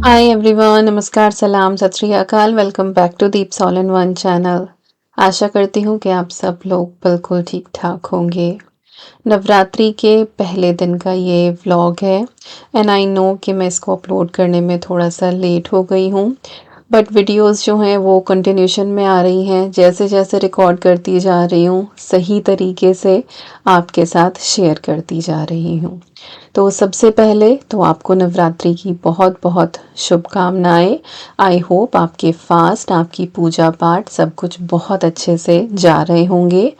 Hi everyone, नमस्कार, सलाम, सत श्री अकाल। Welcome back to Deep's all in one channel. आशा करती हूँ कि आप सब लोग बिल्कुल ठीक-ठाक होंगे। नवरात्रि के पहले दिन का ये व्लॉग है एंड आई नो कि मैं इसको अपलोड करने में थोड़ा-सा लेट हो गई हूँ, बट वीडियोज़ जो हैं वो कंटिन्यूएशन में आ रही हैं। जैसे-जैसे रिकॉर्ड करती जा रही हूँ, सही तरीके से आपके साथ शेयर करती जा रही हूँ। तो सबसे पहले तो आपको नवरात्रि की बहुत-बहुत शुभकामनाएँ। आई होप आपके फास्ट, आपकी पूजा-पाठ सब कुछ बहुत अच्छे से जा रहे होंगे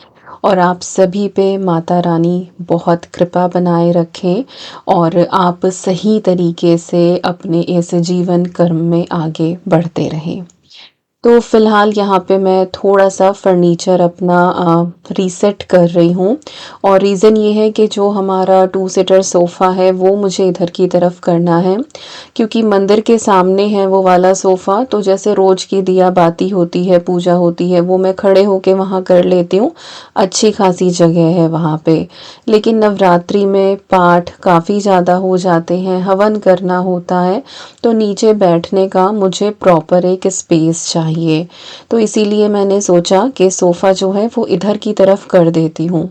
और आप सभी पे माता रानी बहुत कृपा बनाए रखें और आप सही तरीके से अपने इस जीवन कर्म में आगे बढ़ते रहें। तो फ़िलहाल यहाँ पे मैं थोड़ा-सा फर्नीचर अपना रीसेट कर रही हूँ और रीज़न ये है कि जो हमारा टू सीटर सोफ़ा है वो मुझे इधर की तरफ करना है क्योंकि मंदिर के सामने है वो वाला सोफ़ा, तो जैसे रोज़ की दिया बाती होती है, पूजा होती है, वो मैं खड़े होके वहाँ कर लेती हूँ। अच्छी खासी जगह है वहाँ पे। लेकिन नवरात्रि में पाठ काफ़ी ज़्यादा हो जाते हैं, हवन करना होता है, तो नीचे बैठने का मुझे प्रॉपर एक स्पेस चाहिए। तो इसीलिए मैंने सोचा कि सोफ़ा जो है वो इधर की तरफ कर देती हूँ।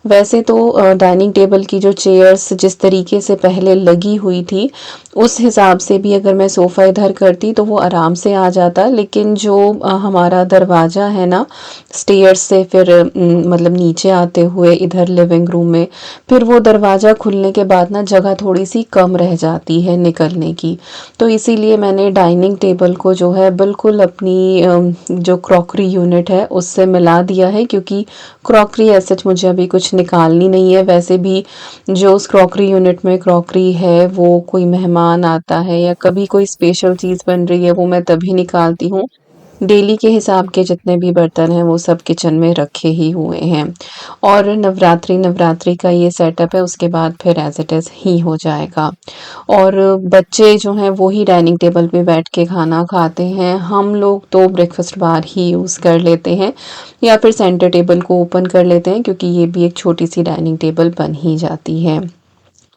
वैसे तो डाइनिंग टेबल की जो चेयर्स जिस तरीके से पहले लगी हुई थी, उस हिसाब से भी अगर मैं सोफ़ा इधर करती तो वो आराम से आ जाता, लेकिन जो हमारा दरवाज़ा है ना, स्टेयर्स से फिर मतलब नीचे आते हुए इधर लिविंग रूम में, फिर वो दरवाज़ा खुलने के बाद ना जगह थोड़ी-सी कम रह जाती है निकलने की। तो इसीलिए मैंने डाइनिंग टेबल को जो है बिल्कुल अपनी जो क्रॉकरी यूनिट है उससे मिला दिया है, क्योंकि क्रॉकरी एज़ सच मुझे अभी कुछ निकालनी नहीं है। वैसे भी जो उस क्रॉकरी यूनिट में क्रॉकरी है वो कोई मेहमान आता है या कभी कोई स्पेशल चीज़ बन रही है वो मैं तभी निकालती हूँ। डेली के हिसाब के जितने भी बर्तन हैं वो सब किचन में रखे ही हुए हैं और नवरात्रि का ये सेटअप है, उसके बाद फिर एज़ इट इज़ ही हो जाएगा। और बच्चे जो हैं वो ही डाइनिंग टेबल पे बैठ के खाना खाते हैं। हम लोग तो ब्रेकफ़ास्ट बार ही यूज़ कर लेते हैं या फिर सेंटर टेबल को ओपन कर लेते हैं, क्योंकि ये भी एक छोटी-सी डाइनिंग टेबल बन ही जाती है।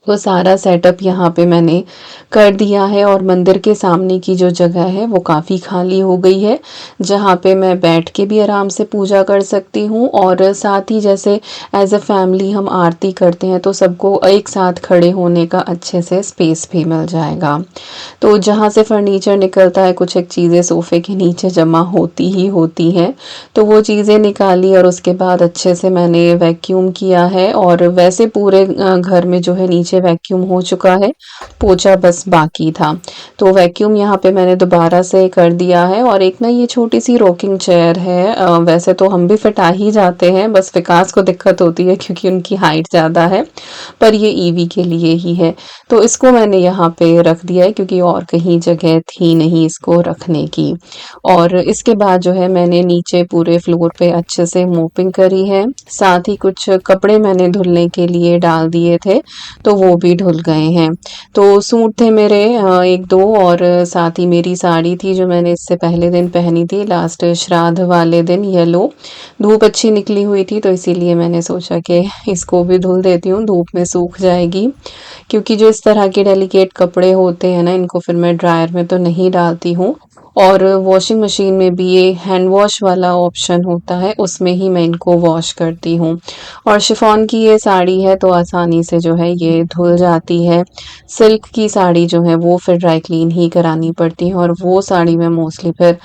वो सारा सेटअप यहाँ पे मैंने कर दिया है और मंदिर के सामने की जो जगह है वो काफ़ी खाली हो गई है, जहाँ पे मैं बैठ के भी आराम से पूजा कर सकती हूँ और साथ ही जैसे एज़ अ फैमिली हम आरती करते हैं तो सबको एक साथ खड़े होने का अच्छे से स्पेस भी मिल जाएगा। तो जहाँ से फर्नीचर निकलता है, कुछ एक चीज़ें सोफ़े के नीचे जमा होती ही होती हैं, तो वो चीज़ें निकाली और उसके बाद अच्छे से मैंने वैक्यूम किया है और वैसे पूरे घर में जो है नीचे वैक्यूम हो चुका है, पोछा बस बाकी था। तो वैक्यूम यहाँ पे मैंने दोबारा से कर दिया है और एक ना ये छोटी-सी रॉकिंग चेयर है, वैसे तो हम भी फिटा ही जाते हैं, बस विकास को दिक्कत होती है क्योंकि उनकी हाइट ज़्यादा है, पर ये ईवी के लिए ही है। तो इसको मैंने यहाँ पे रख दिया है क्योंकि और कहीं जगह थी नहीं इसको रखने की। और इसके बाद जो है मैंने नीचे पूरे फ्लोर पे अच्छे से मोपिंग करी है। साथ ही कुछ कपड़े मैंने धुलने के लिए डाल दिए थे, तो वो भी धुल गए हैं। तो सूट थे मेरे 1-2 और साथ ही मेरी साड़ी थी जो मैंने इससे पहले दिन पहनी थी, लास्ट श्राद्ध वाले दिन, येलो। धूप अच्छी निकली हुई थी तो इसीलिए मैंने सोचा कि इसको भी धुल देती हूँ, धूप में सूख जाएगी। क्योंकि जो इस तरह के डेलिकेट कपड़े होते हैं ना, इनको फिर मैं ड्रायर में तो नहीं डालती हूँ और वॉशिंग मशीन में भी ये हैंड वॉश वाला ऑप्शन होता है, उसमें ही मैं इनको वॉश करती हूँ। और शिफॉन की ये साड़ी है तो आसानी से जो है ये धुल जाती है। सिल्क की साड़ी जो है वो फिर ड्राई क्लीन ही करानी पड़ती है और वो साड़ी मैं मोस्टली फिर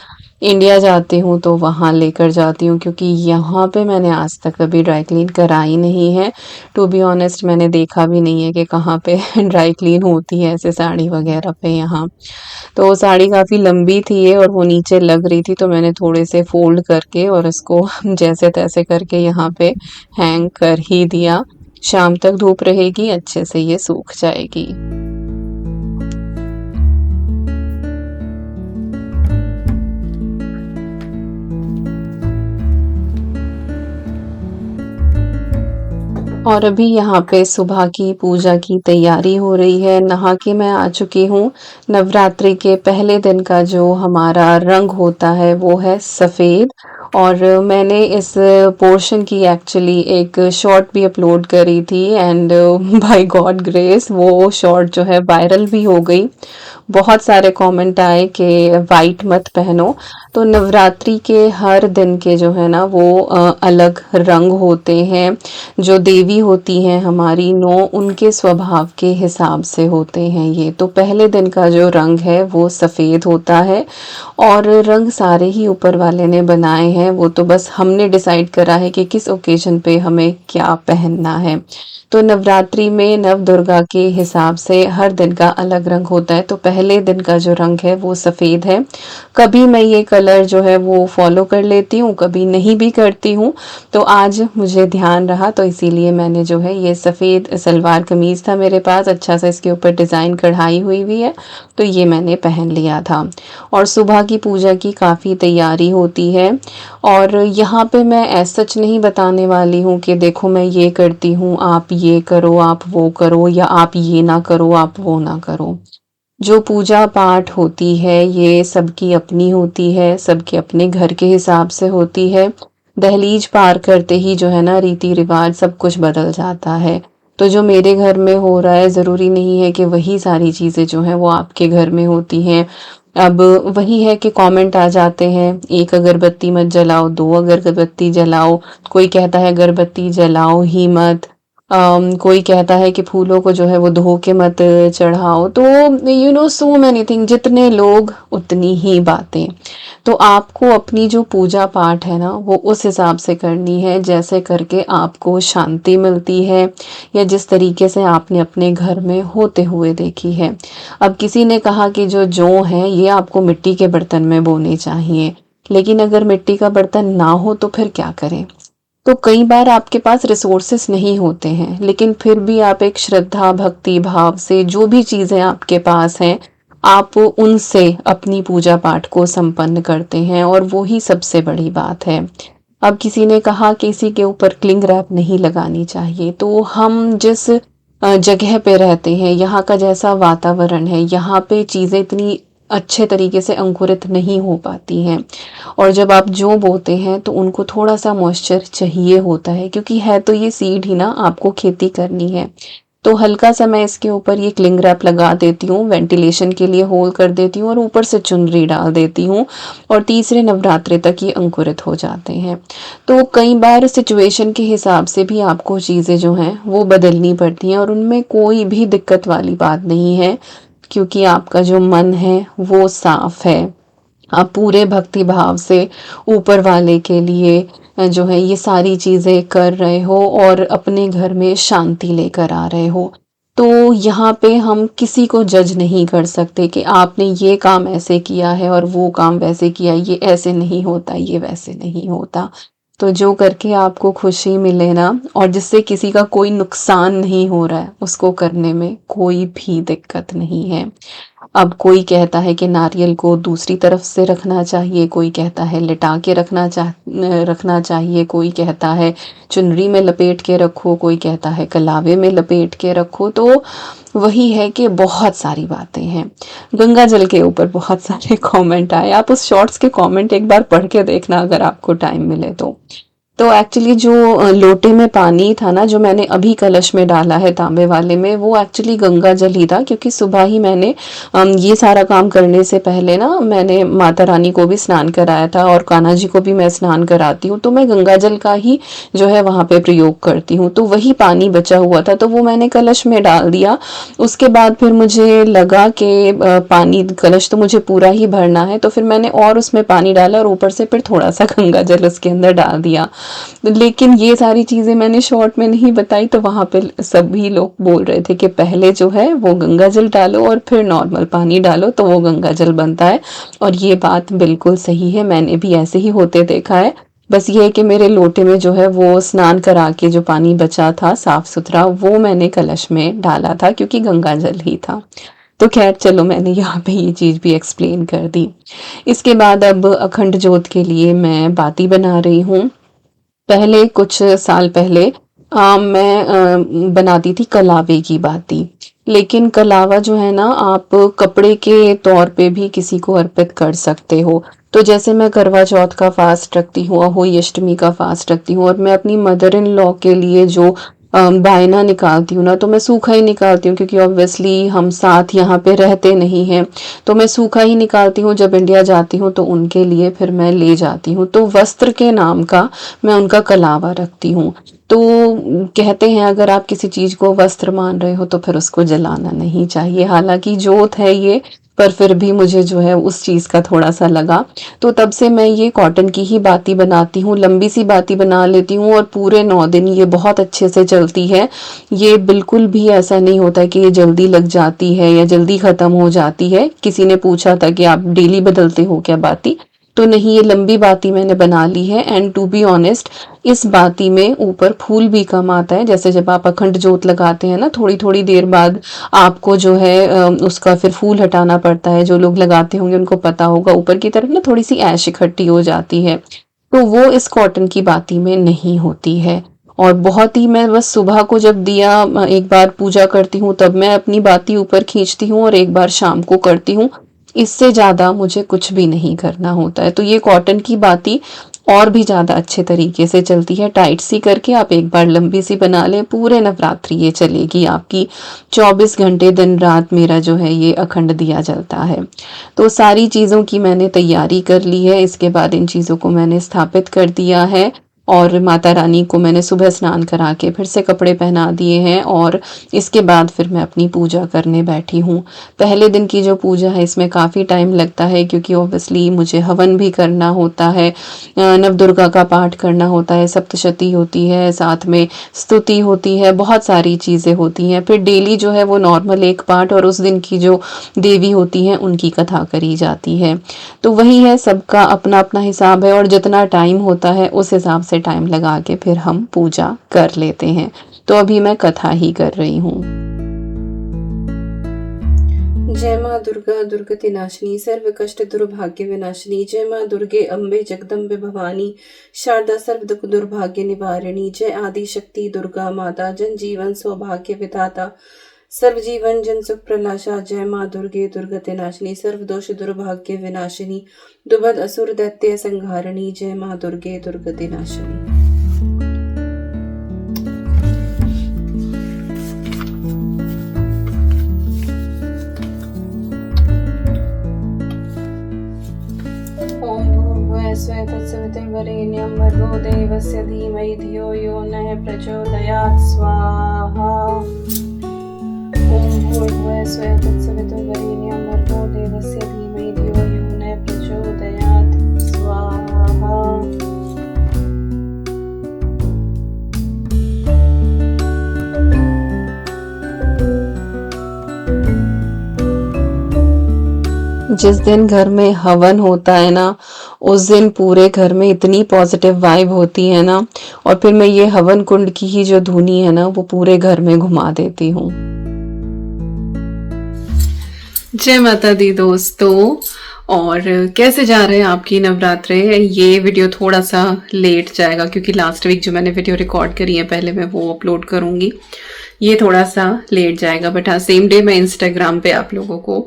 इंडिया जाती हूँ तो वहाँ लेकर जाती हूँ, क्योंकि यहाँ पे मैंने आज तक कभी ड्राई क्लीन कराई नहीं है। टू बी ऑनेस्ट मैंने देखा भी नहीं है कि कहाँ पे ड्राई क्लीन होती है ऐसे साड़ी वगैरह पे यहाँ। तो साड़ी काफ़ी लंबी थी ये और वो नीचे लग रही थी, तो मैंने थोड़े से फ़ोल्ड करके और इसको जैसे-तैसे करके यहाँ पे हैंग कर ही दिया। शाम तक धूप रहेगी, अच्छे से ये सूख जाएगी। और अभी यहाँ पे सुबह की पूजा की तैयारी हो रही है, नहा के मैं आ चुकी हूँ। नवरात्रि के पहले दिन का जो हमारा रंग होता है वो है सफ़ेद और मैंने इस पोर्शन की एक्चुअली एक शॉर्ट भी अपलोड करी थी एंड बाय गॉड ग्रेस वो शॉर्ट जो है वायरल भी हो गई। बहुत सारे कमेंट आए कि वाइट मत पहनो। तो नवरात्रि के हर दिन के जो है ना वो अलग रंग होते हैं। जो देवी होती हैं हमारी नौ, उनके स्वभाव के हिसाब से होते हैं ये। तो पहले दिन का जो रंग है वो सफ़ेद होता है, और रंग सारे ही ऊपर वाले ने बनाए हैं, वो तो बस हमने डिसाइड करा है कि किस ओकेजन पे हमें क्या पहनना है। तो नवरात्रि में नव दुर्गा के हिसाब से हर दिन का अलग रंग होता है। तो पहले दिन का जो रंग है वो सफ़ेद है। कभी मैं ये कलर जो है वो फॉलो कर लेती हूँ, कभी नहीं भी करती हूँ। तो आज मुझे ध्यान रहा तो इसीलिए मैंने जो है ये सफ़ेद सलवार कमीज़ था मेरे पास, अच्छा सा इसके ऊपर डिज़ाइन कढ़ाई हुई हुई है, तो ये मैंने पहन लिया था। और सुबह की पूजा की काफ़ी तैयारी होती है, और यहाँ पे मैं ऐसा सच नहीं बताने वाली हूँ कि देखो मैं ये करती हूँ, आप ये करो, आप वो करो, या आप ये ना करो, आप वो ना करो। जो पूजा पाठ होती है ये सबकी अपनी होती है, सबके अपने घर के हिसाब से होती है। दहलीज पार करते ही जो है ना रीति रिवाज सब कुछ बदल जाता है। तो जो मेरे घर में हो रहा है ज़रूरी नहीं है कि वही सारी चीज़ें जो हैं वो आपके घर में होती हैं। अब वही है कि कमेंट आ जाते हैं, एक अगरबत्ती मत जलाओ, दो अगरबत्ती जलाओ, कोई कहता है अगरबत्ती जलाओ ही मत। कोई कहता है कि फूलों को जो है वो धो के मत चढ़ाओ। तो सो मैनी थिंग, जितने लोग उतनी ही बातें। तो आपको अपनी जो पूजा पाठ है ना वो उस हिसाब से करनी है जैसे करके आपको शांति मिलती है, या जिस तरीके से आपने अपने घर में होते हुए देखी है। अब किसी ने कहा कि जो जौ है ये आपको मिट्टी के बर्तन में बोने चाहिए, लेकिन अगर मिट्टी का बर्तन ना हो तो फिर क्या करें। तो कई बार आपके पास रिसोर्सेस नहीं होते हैं, लेकिन फिर भी आप एक श्रद्धा भक्ति भाव से जो भी चीज़ें आपके पास हैं, आप उनसे अपनी पूजा पाठ को संपन्न करते हैं, और वो ही सबसे बड़ी बात है। अब किसी ने कहा कि इसी के ऊपर क्लिंग रैप नहीं लगानी चाहिए। तो हम जिस जगह पे रहते हैं, यहाँ का जैसा वातावरण है, यहाँ पे चीज़ें इतनी अच्छे तरीके से अंकुरित नहीं हो पाती हैं। और जब आप जौ बोते हैं तो उनको थोड़ा-सा मॉइस्चर चाहिए होता है, क्योंकि है तो ये सीड ही ना, आपको खेती करनी है। तो हल्का-सा मैं इसके ऊपर ये क्लिंग रैप लगा देती हूँ, वेंटिलेशन के लिए होल कर देती हूँ, और ऊपर से चुनरी डाल देती हूँ, और तीसरे नवरात्रे तक ये अंकुरित हो जाते हैं। तो कई बार सिचुएशन के हिसाब से भी आपको चीज़ें जो हैं वो बदलनी पड़ती हैं, और उनमें कोई भी दिक्कत वाली बात नहीं है, क्योंकि आपका जो मन है वो साफ है। आप पूरे भक्ति भाव से ऊपर वाले के लिए जो है ये सारी चीज़ें कर रहे हो, और अपने घर में शांति लेकर आ रहे हो। तो यहाँ पे हम किसी को जज नहीं कर सकते कि आपने ये काम ऐसे किया है और वो काम वैसे किया, ये ऐसे नहीं होता, ये वैसे नहीं होता। तो जो करके आपको खुशी मिले ना, और जिससे किसी का कोई नुकसान नहीं हो रहा है, उसको करने में कोई भी दिक्कत नहीं है। अब कोई कहता है कि नारियल को दूसरी तरफ से रखना चाहिए, कोई कहता है लिटा के रखना चाहिए, कोई कहता है चुनरी में लपेट के रखो, कोई कहता है कलावे में लपेट के रखो। तो वही है कि बहुत सारी बातें हैं। गंगा जल के ऊपर बहुत सारे कमेंट आए, आप उस शॉर्ट्स के कमेंट एक बार पढ़ के देखना अगर आपको टाइम मिले तो। तो एक्चुअली जो लोटे में पानी था ना, जो मैंने अभी कलश में डाला है तांबे वाले में, वो एक्चुअली गंगा जल ही था, क्योंकि सुबह ही मैंने ये सारा काम करने से पहले ना मैंने माता रानी को भी स्नान कराया था, और कान्हा जी को भी मैं स्नान कराती हूँ, तो मैं गंगा जल का ही जो है वहाँ पे प्रयोग करती हूँ। तो वही पानी बचा हुआ था तो वो मैंने कलश में डाल दिया। उसके बाद फिर मुझे लगा कि पानी कलश तो मुझे पूरा ही भरना है, तो फिर मैंने और उसमें पानी डाला, और ऊपर से फिर थोड़ा सा गंगा जल उसके अंदर डाल दिया। लेकिन ये सारी चीज़ें मैंने शॉर्ट में नहीं बताई, तो वहाँ पे सभी लोग बोल रहे थे कि पहले जो है वो गंगा जल डालो और फिर नॉर्मल पानी डालो तो वो गंगा जल बनता है। और ये बात बिल्कुल सही है, मैंने भी ऐसे ही होते देखा है। बस ये है कि मेरे लोटे में जो है वो स्नान करा के जो पानी बचा था साफ सुथरा, वो मैंने कलश में डाला था, क्योंकि गंगा जल ही था। तो खैर चलो, मैंने यहाँ पे ये चीज़ भी एक्सप्लेन कर दी। इसके बाद अब अखंड जोत के लिए मैं बाती बना रही हूँ। पहले कुछ साल पहले मैं बनाती थी कलावे की बाती। लेकिन कलावा जो है ना, आप कपड़े के तौर पे भी किसी को अर्पित कर सकते हो। तो जैसे मैं करवा चौथ का फास्ट रखती हूँ, अहोई अष्टमी का फास्ट रखती हूँ, और मैं अपनी मदर इन लॉ के लिए जो बायना निकालती हूँ ना, तो मैं सूखा ही निकालती हूँ, क्योंकि ऑब्वियसली हम साथ यहाँ पे रहते नहीं हैं, तो मैं सूखा ही निकालती हूँ। जब इंडिया जाती हूँ तो उनके लिए फिर मैं ले जाती हूँ, तो वस्त्र के नाम का मैं उनका कलावा रखती हूँ। तो कहते हैं अगर आप किसी चीज़ को वस्त्र मान रहे हो तो फिर उसको जलाना नहीं चाहिए। हालाँकि जोत है ये, पर फिर भी मुझे जो है उस चीज़ का थोड़ा-सा लगा। तो तब से मैं ये कॉटन की ही बाती बनाती हूँ, लंबी सी बाती बना लेती हूँ और पूरे 9 दिन ये बहुत अच्छे से चलती है। ये बिल्कुल भी ऐसा नहीं होता है कि ये जल्दी लग जाती है या जल्दी ख़त्म हो जाती है। किसी ने पूछा था कि आप डेली बदलते हो क्या बाती? तो नहीं, ये लंबी बाती मैंने बना ली है। एंड टू बी ऑनेस्ट, इस बाती में ऊपर फूल भी कम आता है। जैसे जब आप अखंड जोत लगाते हैं ना, थोड़ी-थोड़ी देर बाद आपको जो है उसका फिर फूल हटाना पड़ता है। जो लोग लगाते होंगे उनको पता होगा, ऊपर की तरफ ना थोड़ी-सी ऐश इकट्ठी हो जाती है। तो वो इस कॉटन की बाती में नहीं होती है। और बहुत ही, मैं बस सुबह को जब दिया एक बार पूजा करती हूँ तब मैं अपनी बाती ऊपर खींचती हूँ, और एक बार शाम को करती हूँ। इससे ज़्यादा मुझे कुछ भी नहीं करना होता है। तो ये कॉटन की बाती और भी ज़्यादा अच्छे तरीके से चलती है। टाइट सी करके आप एक बार लंबी सी बना लें, पूरे नवरात्रि ये चलेगी आपकी। 24 घंटे दिन रात मेरा जो है ये अखंड दिया जलता है। तो सारी चीज़ों की मैंने तैयारी कर ली है। इसके बाद इन चीज़ों को मैंने स्थापित कर दिया है, और माता रानी को मैंने सुबह स्नान करा के फिर से कपड़े पहना दिए हैं, और इसके बाद फिर मैं अपनी पूजा करने बैठी हूँ। पहले दिन की जो पूजा है इसमें काफ़ी टाइम लगता है, क्योंकि ऑब्वियसली मुझे हवन भी करना होता है, नवदुर्गा का पाठ करना होता है, सप्तशती होती है, साथ में स्तुति होती है, बहुत सारी चीज़ें होती हैं। फिर डेली जो है वो नॉर्मल एक पाठ, और उस दिन की जो देवी होती हैं उनकी कथा करी जाती है। तो वही है, सबका अपना अपना हिसाब है, और जितना टाइम होता है उस हिसाब से टाइम लगा के फिर हम पूजा कर लेते हैं। तो अभी मैं कथा ही कर रही हूँ। जय माँ दुर्गा दुर्गति नाशिनी सर्व कष्ट दुर्भाग्य विनाशिनी। जय माँ दुर्गे अम्बे जगदम्बे भवानी शारदा सर्व दुख दुर्भाग्य निवारिणी। जय आदि शक्ति दुर्गा माता जन जीवन सौभाग्य विधाता सर्व जीवन जन सुख प्रलाशा। जय माँ दुर्गे दुर्गति नाशिनी सर्व दोष दुर्भाग्य विनाशिनी दुबद असुर दैत्य संहारिणी। जय माँ दुर्गे दुर्गति नाशिनी। तत्सवितुर्वरेण्यं भर्गो देवस्य धीमहि धियो यो नः प्रचोदयात् स्वाहा। ओम भूर्भुवः स्वः तत्सवितुर्वरेण्यं भर्गो देवस्य धीमहि धियो यो नः प्रचोदयात् स्वाहा। जिस दिन घर में हवन होता है ना, उस दिन पूरे घर में इतनी पॉजिटिव वाइब होती है ना, और फिर मैं ये हवन कुंड की ही जो धुनी है ना वो पूरे घर में घुमा देती हूँ। जय माता दी दोस्तों, और कैसे जा रहे हैं आपकी नवरात्रे। ये वीडियो थोड़ा सा लेट जाएगा, क्योंकि लास्ट वीक जो मैंने वीडियो रिकॉर्ड करी है पहले मैं वो अपलोड करूंगी। ये थोड़ा सा लेट जाएगा, बट हाँ सेम डे मैं इंस्टाग्राम पे आप लोगों को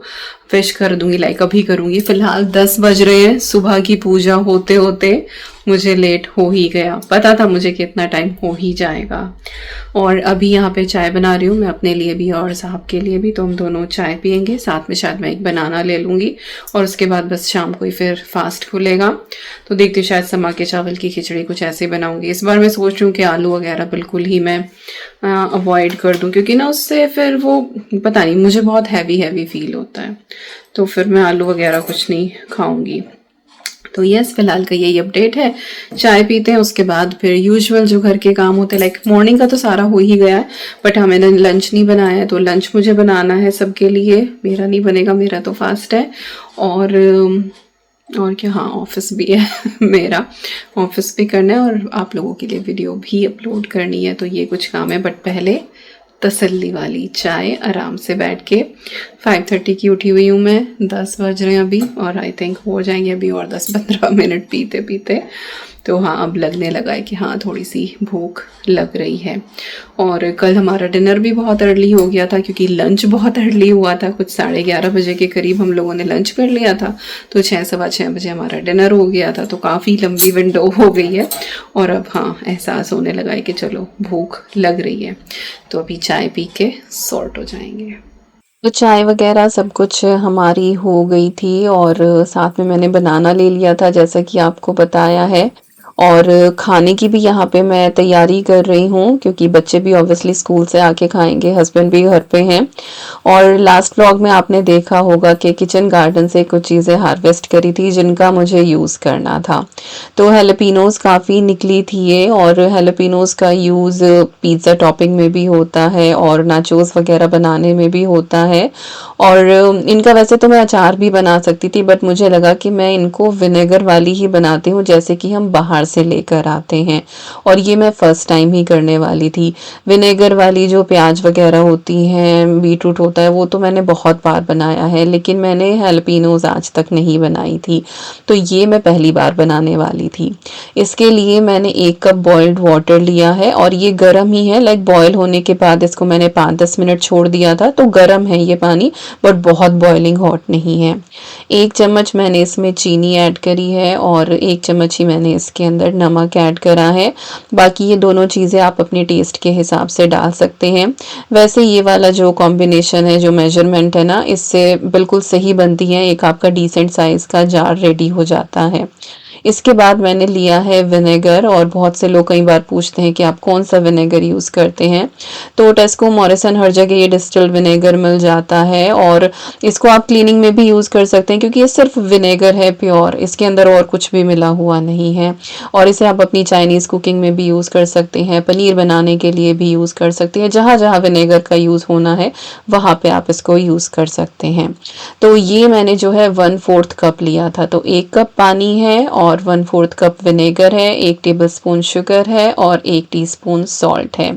विश कर दूंगी, लाइक अभी करूंगी। फिलहाल 10 बज रहे हैं, सुबह की पूजा होते होते मुझे लेट हो ही गया। पता था मुझे कि इतना टाइम हो ही जाएगा। और अभी यहाँ पे चाय बना रही हूँ मैं अपने लिए भी और साहब के लिए भी, तो हम दोनों चाय पियेंगे। साथ में शायद मैं एक बनाना ले लूँगी, और उसके बाद बस शाम को ही फिर फास्ट खुलेगा। तो देखती हूँ शायद समा के चावल की खिचड़ी कुछ ऐसे बनाऊँगी। इस बार मैं सोच रही हूँ कि आलू वगैरह बिल्कुल ही मैं अवॉइड कर दूँ, क्योंकि ना उससे फिर वो पता नहीं मुझे बहुत हैवी फील होता है, तो फिर मैं आलू वगैरह कुछ नहीं खाऊंगी। तो यस, फिलहाल का यही अपडेट है। चाय पीते हैं, उसके बाद फिर यूजुअल जो घर के काम होते हैं, लाइक मॉर्निंग का तो सारा हो ही गया है, बट हाँ मैंने लंच नहीं बनाया है, तो लंच मुझे बनाना है सबके लिए। मेरा नहीं बनेगा, मेरा तो फास्ट है। और क्या, हाँ ऑफिस भी है मेरा ऑफिस भी करना है, और आप लोगों के लिए वीडियो भी अपलोड करनी है। तो ये कुछ काम है, बट पहले तसल्ली वाली चाय आराम से बैठ के। 5:30 की उठी हुई हूँ मैं, 10 बज रहे हैं अभी, और आई थिंक हो जाएंगे अभी और 10-15 मिनट पीते पीते। तो हाँ, अब लगने लगा है कि हाँ, थोड़ी सी भूख लग रही है। और कल हमारा डिनर भी बहुत अर्ली हो गया था, क्योंकि लंच बहुत अर्ली हुआ था। कुछ 11:30 बजे के करीब हम लोगों ने लंच कर लिया था, तो 6 सवा 6 बजे हमारा डिनर हो गया था। तो काफ़ी लंबी विंडो हो गई है, और अब हाँ, एहसास होने लगा है कि चलो भूख लग रही है। तो अभी चाय पी के सॉर्ट हो जाएंगे। तो चाय वगैरह सब कुछ हमारी हो गई थी, और साथ में मैंने बनाना ले लिया था जैसा कि आपको बताया है। और खाने की भी यहाँ पे मैं तैयारी कर रही हूँ, क्योंकि बच्चे भी ऑब्वियसली स्कूल से आके खाएंगे, हस्बैंड भी घर पे हैं। और लास्ट व्लॉग में आपने देखा होगा कि किचन गार्डन से कुछ चीज़ें हार्वेस्ट करी थी जिनका मुझे यूज़ करना था। तो हेलपिनोज काफ़ी निकली थी ये, और हेलपिनोज का यूज़ पिज़्ज़ा टॉपिंग में भी होता है और नाचोस वगैरह बनाने में भी होता है। और इनका वैसे तो मैं अचार भी बना सकती थी, बट मुझे लगा कि मैं इनको विनेगर वाली ही बनाती हूँ जैसे कि हम बाहर से लेकर आते हैं, और ये मैं फ़र्स्ट टाइम ही करने वाली थी। विनेगर वाली जो प्याज वगैरह होती हैं, बीटरूट होता है, वो तो मैंने बहुत बार बनाया है, लेकिन मैंने हेलपिनोज आज तक नहीं बनाई थी। तो ये मैं पहली बार बनाने वाली थी। इसके लिए मैंने 1 कप बॉइल्ड वाटर लिया है, और ये गर्म ही है, लाइक बॉयल होने के बाद इसको मैंने 5-10 मिनट छोड़ दिया था, तो गर्म है ये पानी, बट बहुत बॉइलिंग हॉट नहीं है। 1 चम्मच मैंने इसमें चीनी ऐड करी है, और 1 चम्मच ही मैंने इसके अंदर नमक ऐड करा है। बाकी ये दोनों चीज़ें आप अपने टेस्ट के हिसाब से डाल सकते हैं। वैसे ये वाला जो कॉम्बिनेशन है, जो मेजरमेंट है ना, इससे बिल्कुल सही बनती है, एक आपका डिसेंट साइज़ का जार रेडी हो जाता है। इसके बाद मैंने लिया है विनेगर, और बहुत से लोग कई बार पूछते हैं कि आप कौन सा विनेगर यूज़ करते हैं। तो टेस्को मॉरिसन हर जगह ये डिस्टिल्ड विनेगर मिल जाता है, और इसको आप क्लीनिंग में भी यूज़ कर सकते हैं, क्योंकि ये सिर्फ विनेगर है प्योर, इसके अंदर और कुछ भी मिला हुआ नहीं है। और इसे आप अपनी चाइनीज़ कुकिंग में भी यूज़ कर सकते हैं, पनीर बनाने के लिए भी यूज़ कर सकते हैं, जहाँ जहाँ विनेगर का यूज़ होना है वहाँ पे आप इसको यूज़ कर सकते हैं। तो ये मैंने जो है 1/4 कप लिया था, तो 1 कप पानी है और 1/4 कप विनेगर है, 1 टेबलस्पून शुगर है, और 1 टीस्पून सॉल्ट है।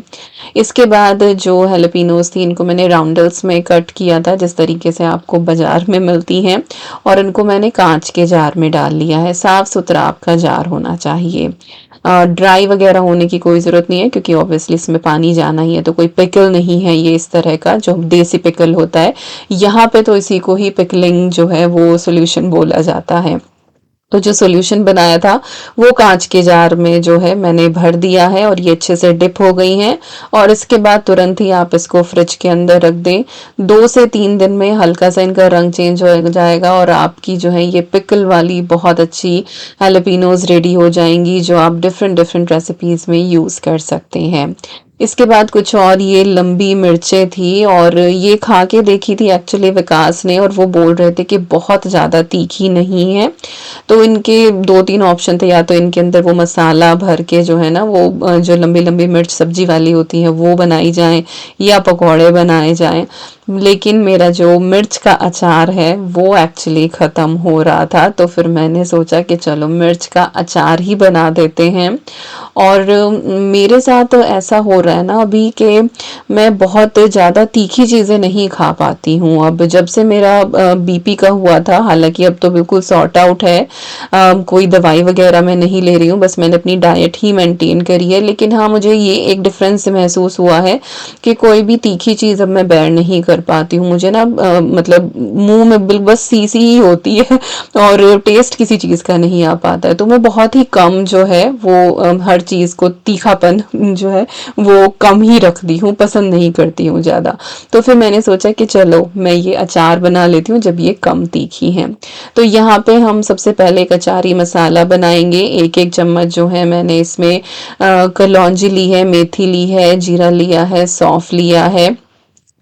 इसके बाद जो हेलपिनोज थी, इनको मैंने राउंडल्स में कट किया था, जिस तरीके से आपको बाजार में मिलती हैं, और इनको मैंने कांच के जार में डाल लिया है। साफ सुथरा आपका जार होना चाहिए, ड्राई वगैरह होने की कोई ज़रूरत नहीं है, क्योंकि ऑब्वियसली इसमें पानी जाना ही है। तो कोई पिकल नहीं है ये इस तरह का जो देसी पिकल होता है, यहाँ पे तो इसी को ही पिकलिंग जो है वो सॉल्यूशन बोला जाता है। तो जो सॉल्यूशन बनाया था वो कांच के जार में जो है मैंने भर दिया है, और ये अच्छे से डिप हो गई हैं। और इसके बाद तुरंत ही आप इसको फ्रिज के अंदर रख दें। 2 से 3 दिन में हल्का सा इनका रंग चेंज हो जाएगा, और आपकी जो है ये पिकल वाली बहुत अच्छी हेलपिनोज रेडी हो जाएंगी, जो आप डिफरेंट डिफरेंट रेसिपीज में यूज़ कर सकते हैं। इसके बाद कुछ और ये लंबी मिर्चें थी, और ये खा के देखी थी एक्चुअली विकास ने, और वो बोल रहे थे कि बहुत ज़्यादा तीखी नहीं है। तो इनके 2-3 ऑप्शन थे, या तो इनके अंदर वो मसाला भर के जो है ना, वो जो लंबी लंबी मिर्च सब्जी वाली होती है वो बनाई जाए, या पकौड़े बनाए जाएं। लेकिन मेरा जो मिर्च का अचार है वो एक्चुअली ख़त्म हो रहा था, तो फिर मैंने सोचा कि चलो मिर्च का अचार ही बना देते हैं। और मेरे साथ ऐसा हो रहा है ना अभी कि मैं बहुत ज़्यादा तीखी चीज़ें नहीं खा पाती हूँ। अब जब से मेरा बीपी का हुआ था, हालांकि अब तो बिल्कुल सॉर्ट आउट है, कोई दवाई वगैरह मैं नहीं ले रही हूँ, बस मैंने अपनी डाइट ही मेंटेन करी है। लेकिन हाँ, मुझे ये एक डिफरेंस महसूस हुआ है कि कोई भी तीखी चीज़ अब मैं बेयर नहीं कर पाती हूँ। मुझे ना मतलब मुंह में बिल्कुल बस सी सी ही होती है, और टेस्ट किसी चीज़ का नहीं आ पाता है। तो मैं बहुत ही कम जो है वो हर चीज़ को तीखापन जो है वो कम ही रखती हूँ, पसंद नहीं करती हूँ ज़्यादा। तो फिर मैंने सोचा कि चलो मैं ये अचार बना लेती हूँ जब ये कम तीखी है। तो यहाँ पे हम सबसे पहले एक अचारी मसाला बनाएंगे। 1-1 चम्मच जो है मैंने इसमें कलौंजी ली है, मेथी ली है, जीरा लिया है, सौंफ लिया है,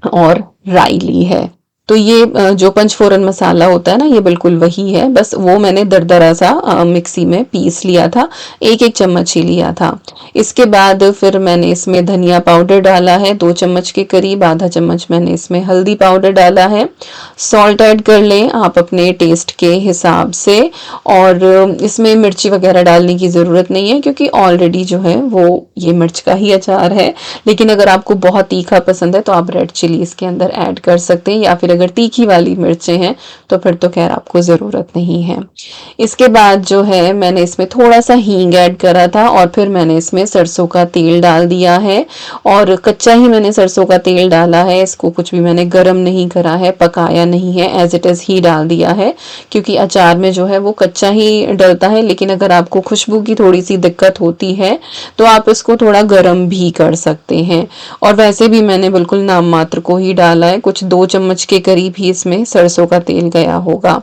और राई ली है। तो ये जो पंचफोरन मसाला होता है ना, ये बिल्कुल वही है, बस वो मैंने दरदरा सा मिक्सी में पीस लिया था, 1-1 चम्मच ही लिया था। इसके बाद फिर मैंने इसमें धनिया पाउडर डाला है 2 चम्मच के करीब, आधा चम्मच मैंने इसमें हल्दी पाउडर डाला है। सॉल्ट ऐड कर लें आप अपने टेस्ट के हिसाब से, और इसमें मिर्ची वगैरह डालने की ज़रूरत नहीं है, क्योंकि ऑलरेडी जो है वो ये मिर्च का ही अचार है। लेकिन अगर आपको बहुत तीखा पसंद है तो आप रेड चिली इसके अंदर ऐड कर सकते हैं, या फिर अगर तीखी वाली मिर्चें हैं तो फिर तो खैर आपको ज़रूरत नहीं है। इसके बाद जो है मैंने इसमें थोड़ा सा हींग ऐड करा था और फिर मैंने इसमें सरसों का तेल डाल दिया है और कच्चा ही मैंने सरसों का तेल डाला है। इसको कुछ भी मैंने गरम नहीं करा है, पकाया नहीं है, एज इट इज़ ही डाल दिया है क्योंकि अचार में जो है वो कच्चा ही डलता है। लेकिन अगर आपको खुशबू की थोड़ी सी दिक्कत होती है तो आप इसको थोड़ा गरम भी कर सकते हैं। और वैसे भी मैंने बिल्कुल नाम मात्र को ही डाला है, कुछ 2 चम्मच के करीब ही इसमें सरसों का तेल गया होगा।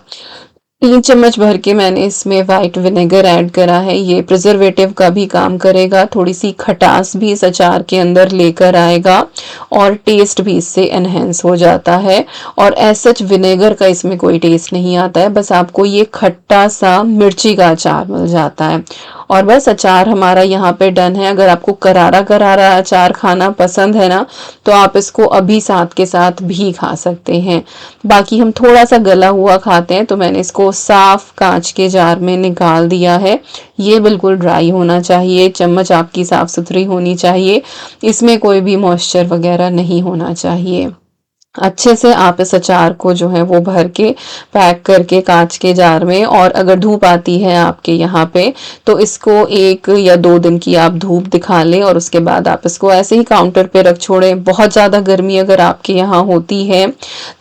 3 चम्मच भर के मैंने इसमें वाइट विनेगर ऐड करा है। ये प्रिजर्वेटिव का भी काम करेगा, थोड़ी सी खटास भी इस अचार के अंदर लेकर आएगा और टेस्ट भी इससे एनहेंस हो जाता है। और एज सच विनेगर का इसमें कोई टेस्ट नहीं आता है, बस आपको ये खट्टा सा मिर्ची का अचार मिल जाता है। और बस अचार हमारा यहाँ पे डन है। अगर आपको करारा करारा अचार खाना पसंद है ना तो आप इसको अभी साथ के साथ भी खा सकते हैं। बाकी हम थोड़ा सा गला हुआ खाते हैं तो मैंने इसको साफ कांच के जार में निकाल दिया है। ये बिल्कुल ड्राई होना चाहिए, चम्मच आपकी साफ सुथरी होनी चाहिए, इसमें कोई भी मॉइस्चर वगैरह नहीं होना चाहिए। अच्छे से आप इस अचार को जो है वो भर के पैक करके कांच के जार में, और अगर धूप आती है आपके यहाँ पे तो इसको 1 या 2 दिन की आप धूप दिखा लें और उसके बाद आप इसको ऐसे ही काउंटर पे रख छोड़ें। बहुत ज़्यादा गर्मी अगर आपके यहाँ होती है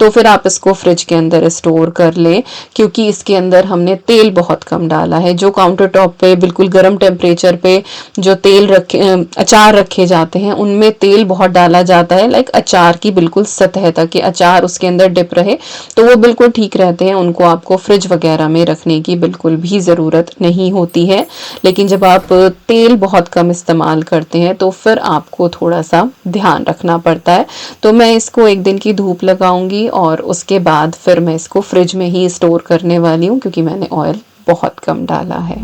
तो फिर आप इसको फ्रिज के अंदर स्टोर कर लें क्योंकि इसके अंदर हमने तेल बहुत कम डाला है। जो काउंटर टॉप पे बिल्कुल गर्म टेम्परेचर पे जो तेल रखे अचार रखे जाते हैं उनमें तेल बहुत डाला जाता है, लाइक अचार की बिल्कुल सतह तक कि अचार उसके अंदर डिप रहे, तो वो बिल्कुल ठीक रहते हैं। उनको आपको फ्रिज वगैरह में रखने की बिल्कुल भी ज़रूरत नहीं होती है। लेकिन जब आप तेल बहुत कम इस्तेमाल करते हैं तो फिर आपको थोड़ा सा ध्यान रखना पड़ता है। तो मैं इसको 1 दिन की धूप लगाऊंगी और उसके बाद फिर मैं इसको फ्रिज में ही स्टोर करने वाली हूँ क्योंकि मैंने ऑयल बहुत कम डाला है।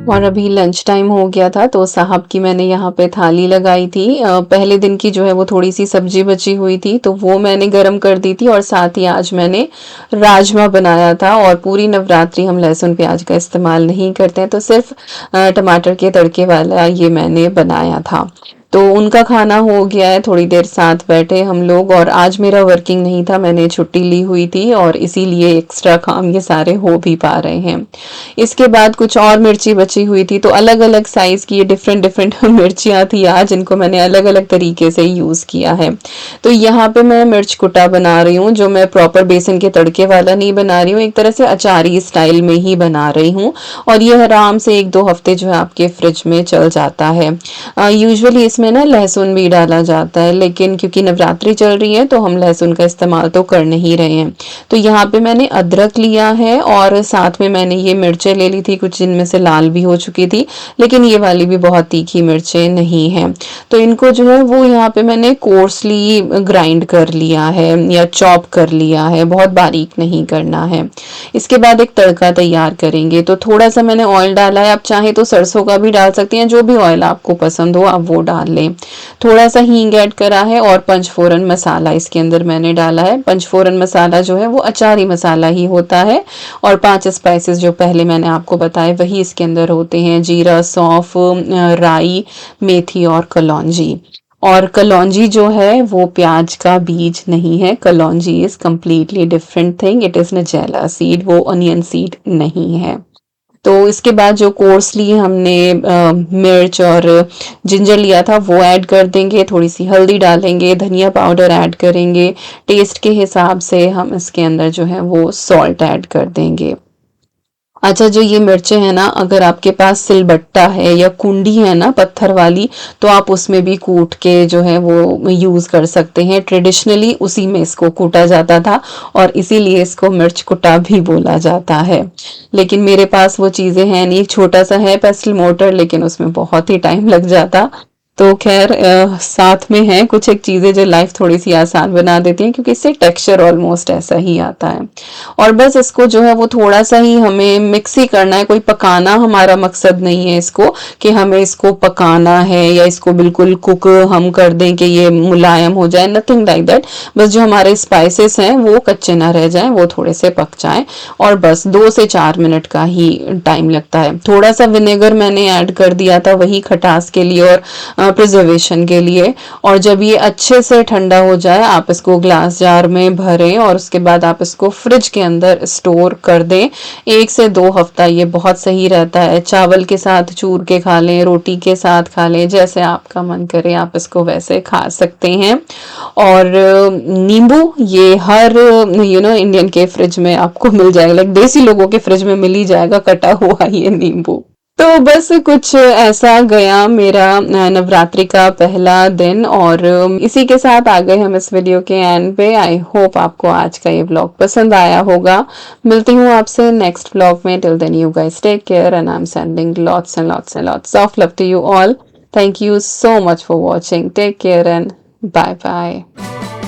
और अभी लंच टाइम हो गया था तो साहब की मैंने यहाँ पे थाली लगाई थी। पहले दिन की जो है वो थोड़ी सी सब्जी बची हुई थी तो वो मैंने गरम कर दी थी और साथ ही आज मैंने राजमा बनाया था। और पूरी नवरात्रि हम लहसुन प्याज का इस्तेमाल नहीं करते हैं तो सिर्फ टमाटर के तड़के वाला ये मैंने बनाया था। तो उनका खाना हो गया है, थोड़ी देर साथ बैठे हम लोग। और आज मेरा वर्किंग नहीं था, मैंने छुट्टी ली हुई थी और इसीलिए एक्स्ट्रा काम ये सारे हो भी पा रहे हैं। इसके बाद कुछ और मिर्ची बची हुई थी तो अलग अलग साइज की ये डिफरेंट डिफरेंट मिर्चियाँ थी आज, जिनको मैंने अलग अलग तरीके से यूज़ किया है। तो यहाँ पे मैं मिर्च कुटा बना रही हूँ, जो मैं प्रॉपर बेसन के तड़के वाला नहीं बना रही हूँ, एक तरह से अचारी स्टाइल में ही बना रही हूँ। और ये आराम से 1-2 हफ्ते जो है आपके फ्रिज में चल जाता है। यूजुअली इसमें ना लहसुन भी डाला जाता है, लेकिन क्योंकि नवरात्रि चल रही है तो हम लहसुन का इस्तेमाल तो कर नहीं रहे हैं। तो यहाँ पे मैंने अदरक लिया है और साथ में मैंने ये मिर्चें ले ली थी, कुछ जिनमें से लाल भी हो चुकी थी, लेकिन ये वाली भी बहुत तीखी मिर्चें नहीं हैं। तो इनको जो है वो यहाँ पे मैंने कोर्सली ग्राइंड कर लिया है या चॉप कर लिया है, बहुत बारीक नहीं करना है। इसके बाद एक तड़का तैयार करेंगे तो थोड़ा सा मैंने ऑयल डाला है, आप चाहे तो सरसों का भी डाल सकते हैं, जो भी ऑयल आपको पसंद हो आप वो डाल लें। थोड़ा सा हींग ऐड करा है और पंचफोरन मसाला इसके अंदर मैंने डाला है। पंचफोरन मसाला जो है वो अचारी मसाला ही होता है और 5 स्पाइसेस जो पहले मैंने आपको बताए वही इसके अंदर होते हैं, जीरा, सौंफ, राई, मेथी और कलौंजी। और कलौंजी जो है वो प्याज का बीज नहीं है, kalonji is completely different thing, it is nigella seed, वो ऑनियन सीड नहीं है। तो इसके बाद जो कोर्सली हमने मिर्च और जिंजर लिया था वो ऐड कर देंगे, थोड़ी सी हल्दी डालेंगे, धनिया पाउडर ऐड करेंगे, टेस्ट के हिसाब से हम इसके अंदर जो है वो सॉल्ट ऐड कर देंगे। अच्छा, जो ये मिर्चें हैं ना, अगर आपके पास सिलबट्टा है या कुंडी है ना पत्थर वाली तो आप उसमें भी कूट के जो है वो यूज़ कर सकते हैं। ट्रेडिशनली उसी में इसको कूटा जाता था और इसीलिए इसको मिर्च कुटा भी बोला जाता है। लेकिन मेरे पास वो चीज़ें हैं नहीं, छोटा सा है पेस्टल मोटर लेकिन उसमें बहुत ही टाइम लग जाता, तो खैर साथ में है कुछ एक चीज़ें जो लाइफ थोड़ी सी आसान बना देती हैं, क्योंकि इससे टेक्सचर ऑलमोस्ट ऐसा ही आता है। और बस इसको जो है वो थोड़ा सा ही हमें मिक्स ही करना है, कोई पकाना हमारा मकसद नहीं है इसको, कि हमें इसको पकाना है या इसको बिल्कुल कुक हम कर दें कि ये मुलायम हो जाए, नथिंग लाइक दैट। बस जो हमारे स्पाइसेस हैं वो कच्चे ना रह जाएं, वो थोड़े से पक जाएं, और बस 2 से 4 मिनट का ही टाइम लगता है। थोड़ा सा विनेगर मैंने ऐड कर दिया था, वही खटास के लिए और प्रिजर्वेशन के लिए। और जब ये अच्छे से ठंडा हो जाए, आप इसको ग्लास जार में भरें और उसके बाद आप इसको फ्रिज के अंदर स्टोर कर दें। 1 से 2 हफ्ता ये बहुत सही रहता है। चावल के साथ चूर के खा लें, रोटी के साथ खा लें, जैसे आपका मन करे आप इसको वैसे खा सकते हैं। और नींबू ये हर इंडियन के फ्रिज में आपको मिल जाएगा, लाइक देसी लोगों के फ्रिज में मिल ही जाएगा कटा हुआ ये नींबू। तो बस कुछ ऐसा गया मेरा नवरात्रि का पहला दिन, और इसी के साथ आ गए हम इस वीडियो के एंड पे। आई होप आपको आज का ये व्लॉग पसंद आया होगा। मिलती हूँ आपसे नेक्स्ट व्लॉग में। Till then you guys take care, and I am sending lots and lots and lots of love to you all. Thank you so much for watching. Take care and bye bye.